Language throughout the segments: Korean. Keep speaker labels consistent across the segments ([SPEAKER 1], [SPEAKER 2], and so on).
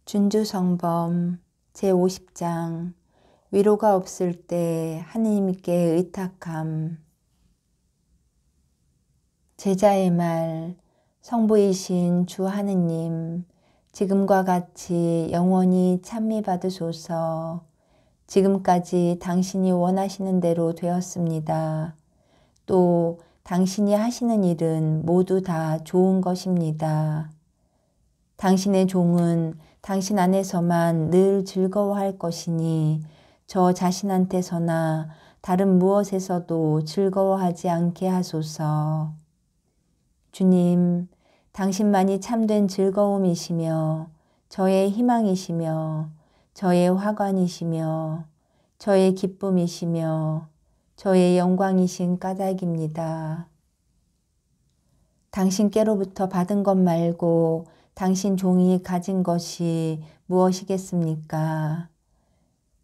[SPEAKER 1] 준주성범 제50장 위로가 없을 때 하느님께 의탁함. 제자의 말. 성부이신 주 하느님, 지금과 같이 영원히 찬미받으소서. 지금까지 당신이 원하시는 대로 되었습니다. 또 당신이 하시는 일은 모두 다 좋은 것입니다. 당신의 종은 당신 안에서만 늘 즐거워할 것이니 저 자신한테서나 다른 무엇에서도 즐거워하지 않게 하소서. 주님, 당신만이 참된 즐거움이시며 저의 희망이시며 저의 화관이시며 저의 기쁨이시며 저의 영광이신 까닭입니다. 당신께로부터 받은 것 말고 당신 종이 가진 것이 무엇이겠습니까?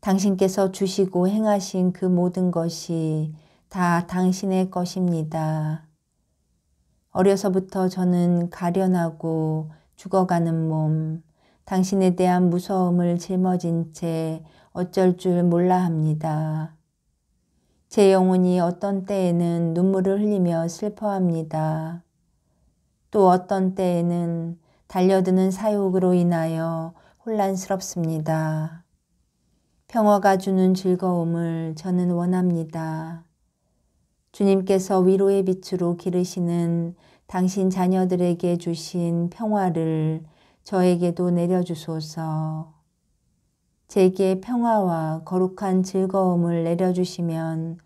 [SPEAKER 1] 당신께서 주시고 행하신 그 모든 것이 다 당신의 것입니다. 어려서부터 저는 가련하고 죽어가는 몸, 당신에 대한 무서움을 짊어진 채 어쩔 줄 몰라 합니다. 제 영혼이 어떤 때에는 눈물을 흘리며 슬퍼합니다. 또 어떤 때에는 달려드는 사욕으로 인하여 혼란스럽습니다. 평화가 주는 즐거움을 저는 원합니다. 주님께서 위로의 빛으로 기르시는 당신 자녀들에게 주신 평화를 저에게도 내려주소서. 제게 평화와 거룩한 즐거움을 내려주시면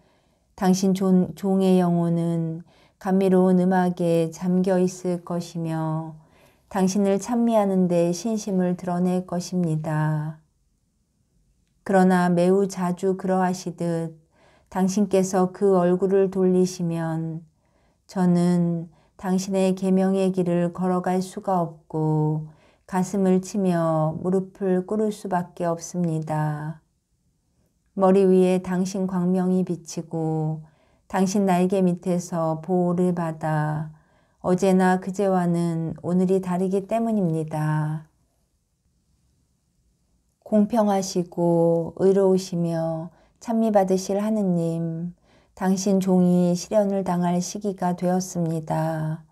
[SPEAKER 1] 당신 종의 영혼은 감미로운 음악에 잠겨 있을 것이며 당신을 찬미하는 데 신심을 드러낼 것입니다. 그러나 매우 자주 그러하시듯 당신께서 그 얼굴을 돌리시면 저는 당신의 계명의 길을 걸어갈 수가 없고 가슴을 치며 무릎을 꿇을 수밖에 없습니다. 머리 위에 당신 광명이 비치고 당신 날개 밑에서 보호를 받아 어제나 그제와는 오늘이 다르기 때문입니다. 공평하시고 의로우시며 찬미받으실 하느님, 당신 종이 시련을 당할 시기가 되었습니다.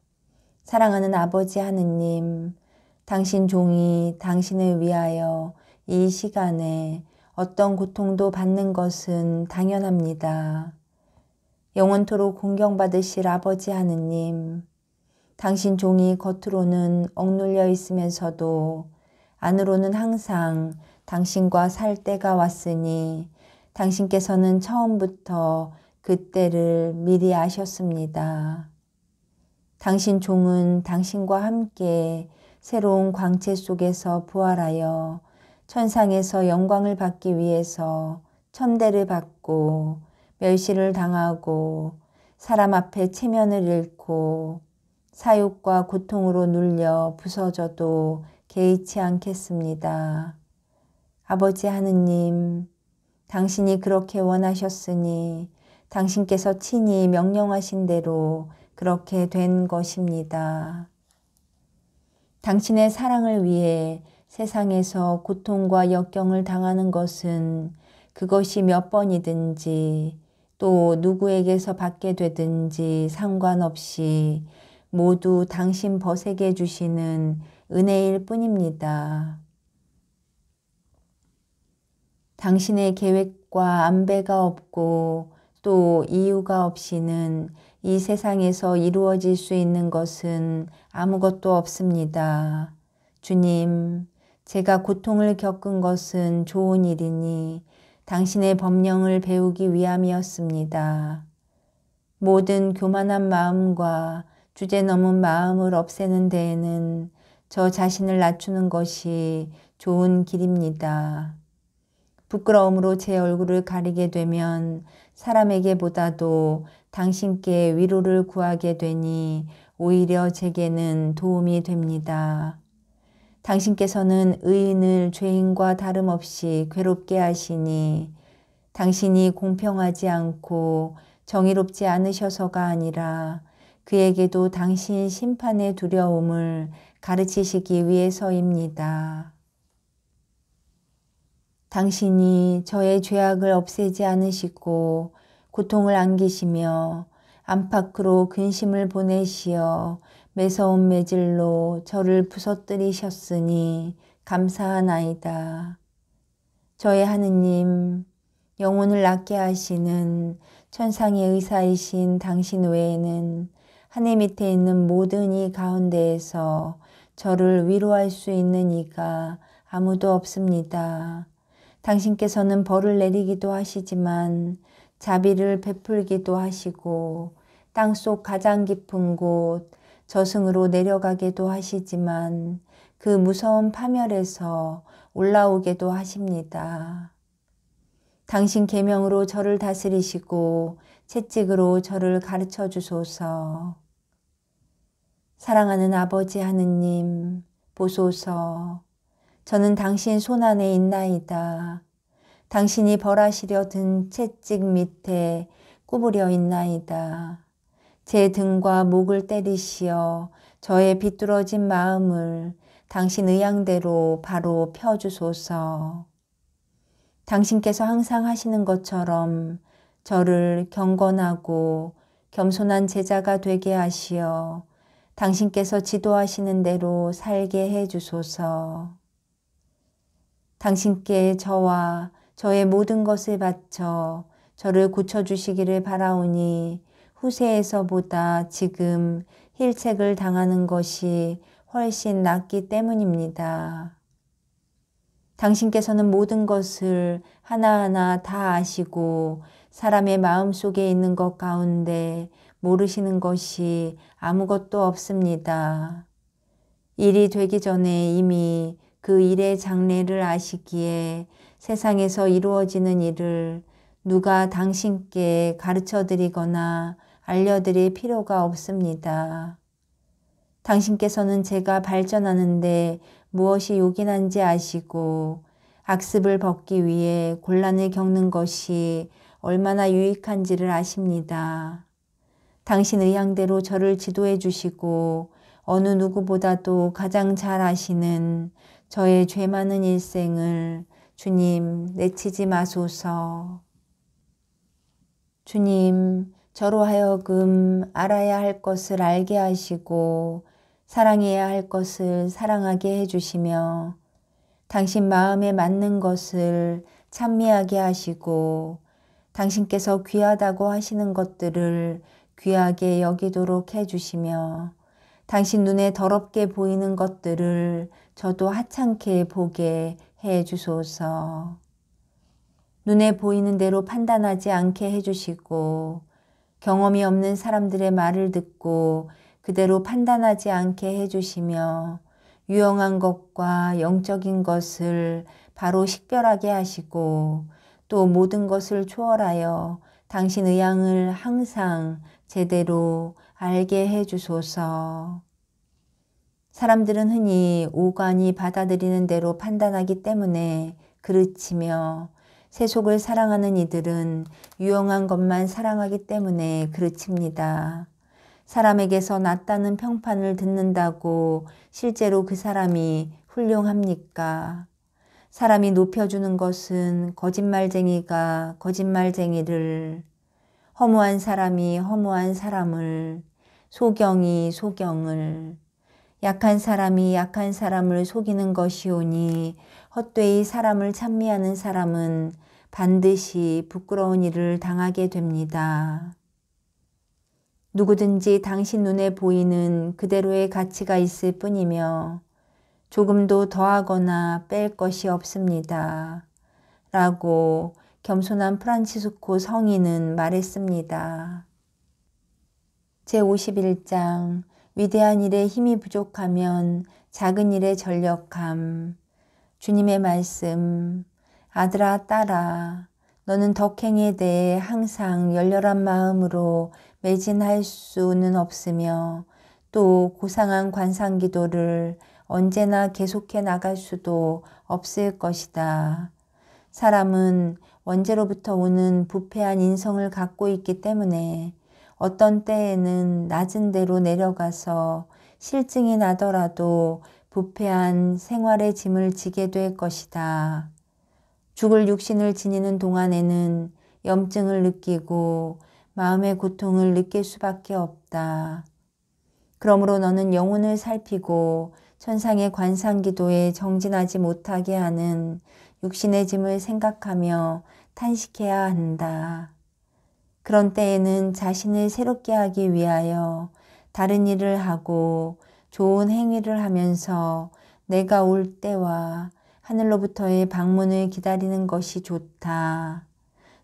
[SPEAKER 1] 사랑하는 아버지 하느님, 당신 종이 당신을 위하여 이 시간에 어떤 고통도 받는 것은 당연합니다. 영원토록 공경받으실 아버지 하느님, 당신 종이 겉으로는 억눌려 있으면서도 안으로는 항상 당신과 살 때가 왔으니 당신께서는 처음부터 그 때를 미리 아셨습니다. 당신 종은 당신과 함께 새로운 광채 속에서 부활하여 천상에서 영광을 받기 위해서 천대를 받고 멸시를 당하고 사람 앞에 체면을 잃고 사욕과 고통으로 눌려 부서져도 개의치 않겠습니다. 아버지 하느님, 당신이 그렇게 원하셨으니 당신께서 친히 명령하신 대로 그렇게 된 것입니다. 당신의 사랑을 위해 세상에서 고통과 역경을 당하는 것은 그것이 몇 번이든지 또 누구에게서 받게 되든지 상관없이 모두 당신 벗에게 주시는 은혜일 뿐입니다. 당신의 계획과 안배가 없고 또 이유가 없이는 이 세상에서 이루어질 수 있는 것은 아무것도 없습니다. 주님, 제가 고통을 겪은 것은 좋은 일이니 당신의 법령을 배우기 위함이었습니다. 모든 교만한 마음과 주제넘은 마음을 없애는 데에는 저 자신을 낮추는 것이 좋은 길입니다. 부끄러움으로 제 얼굴을 가리게 되면 사람에게보다도 당신께 위로를 구하게 되니 오히려 제게는 도움이 됩니다. 당신께서는 의인을 죄인과 다름없이 괴롭게 하시니 당신이 공평하지 않고 정의롭지 않으셔서가 아니라 그에게도 당신 심판의 두려움을 가르치시기 위해서입니다. 당신이 저의 죄악을 없애지 않으시고 고통을 안기시며 안팎으로 근심을 보내시어 매서운 매질로 저를 부서뜨리셨으니 감사하나이다. 저의 하느님, 영혼을 낫게 하시는 천상의 의사이신 당신 외에는 하늘 밑에 있는 모든 이 가운데에서 저를 위로할 수 있는 이가 아무도 없습니다. 당신께서는 벌을 내리기도 하시지만 자비를 베풀기도 하시고 땅속 가장 깊은 곳 저승으로 내려가게도 하시지만 그 무서운 파멸에서 올라오게도 하십니다. 당신 계명으로 저를 다스리시고 채찍으로 저를 가르쳐 주소서. 사랑하는 아버지 하느님, 보소서. 저는 당신 손안에 있나이다. 당신이 벌하시려 든 채찍 밑에 구부려 있나이다. 제 등과 목을 때리시어 저의 비뚤어진 마음을 당신 의향대로 바로 펴주소서. 당신께서 항상 하시는 것처럼 저를 경건하고 겸손한 제자가 되게 하시어 당신께서 지도하시는 대로 살게 해 주소서. 당신께 저와 저의 모든 것을 바쳐 저를 고쳐주시기를 바라오니 후세에서보다 지금 힐책을 당하는 것이 훨씬 낫기 때문입니다. 당신께서는 모든 것을 하나하나 다 아시고 사람의 마음속에 있는 것 가운데 모르시는 것이 아무것도 없습니다. 일이 되기 전에 이미 그 일의 장래를 아시기에 세상에서 이루어지는 일을 누가 당신께 가르쳐 드리거나 알려드릴 필요가 없습니다. 당신께서는 제가 발전하는데 무엇이 요긴한지 아시고 악습을 벗기 위해 곤란을 겪는 것이 얼마나 유익한지를 아십니다. 당신 의향대로 저를 지도해 주시고 어느 누구보다도 가장 잘 아시는 저의 죄 많은 일생을 주님 내치지 마소서. 주님, 저로 하여금 알아야 할 것을 알게 하시고 사랑해야 할 것을 사랑하게 해주시며 당신 마음에 맞는 것을 찬미하게 하시고 당신께서 귀하다고 하시는 것들을 귀하게 여기도록 해주시며 당신 눈에 더럽게 보이는 것들을 저도 하찮게 보게 해주소서. 눈에 보이는 대로 판단하지 않게 해주시고 경험이 없는 사람들의 말을 듣고 그대로 판단하지 않게 해주시며 유용한 것과 영적인 것을 바로 식별하게 하시고 또 모든 것을 초월하여 당신 의향을 항상 제대로 알게 해주소서. 사람들은 흔히 오간이 받아들이는 대로 판단하기 때문에 그르치며 세속을 사랑하는 이들은 유용한 것만 사랑하기 때문에 그르칩니다. 사람에게서 낫다는 평판을 듣는다고 실제로 그 사람이 훌륭합니까? 사람이 높여주는 것은 거짓말쟁이가 거짓말쟁이를, 허무한 사람이 허무한 사람을, 소경이 소경을, 약한 사람이 약한 사람을 속이는 것이오니 헛되이 사람을 찬미하는 사람은 반드시 부끄러운 일을 당하게 됩니다. 누구든지 당신 눈에 보이는 그대로의 가치가 있을 뿐이며 조금도 더하거나 뺄 것이 없습니다. 라고 겸손한 프란치스코 성인은 말했습니다. 제51장 위대한 일에 힘이 부족하면 작은 일에 전력함. 주님의 말씀. 아들아 딸아 너는 덕행에 대해 항상 열렬한 마음으로 매진할 수는 없으며 또 고상한 관상기도를 언제나 계속해 나갈 수도 없을 것이다. 사람은 원죄로부터 오는 부패한 인성을 갖고 있기 때문에 어떤 때에는 낮은 데로 내려가서 실증이 나더라도 부패한 생활의 짐을 지게 될 것이다. 죽을 육신을 지니는 동안에는 염증을 느끼고 마음의 고통을 느낄 수밖에 없다. 그러므로 너는 영혼을 살피고 천상의 관상기도에 정진하지 못하게 하는 육신의 짐을 생각하며 탄식해야 한다. 그런 때에는 자신을 새롭게 하기 위하여 다른 일을 하고 좋은 행위를 하면서 내가 올 때와 하늘로부터의 방문을 기다리는 것이 좋다.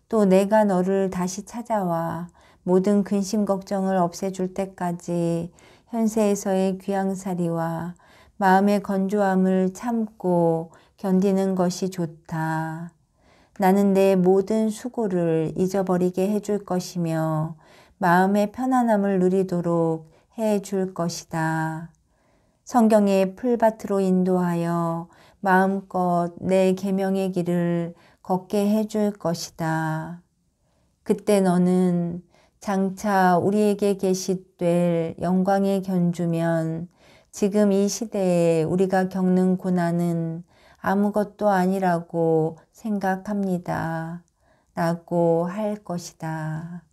[SPEAKER 1] 또 내가 너를 다시 찾아와 모든 근심 걱정을 없애줄 때까지 현세에서의 귀양살이와 마음의 건조함을 참고 견디는 것이 좋다. 나는 내 모든 수고를 잊어버리게 해줄 것이며 마음의 편안함을 누리도록 해줄 것이다. 성경의 풀밭으로 인도하여 마음껏 내 계명의 길을 걷게 해줄 것이다. 그때 너는 장차 우리에게 계시될 영광의 견주면 지금 이 시대에 우리가 겪는 고난은 아무것도 아니라고 생각합니다. 라고 할 것이다.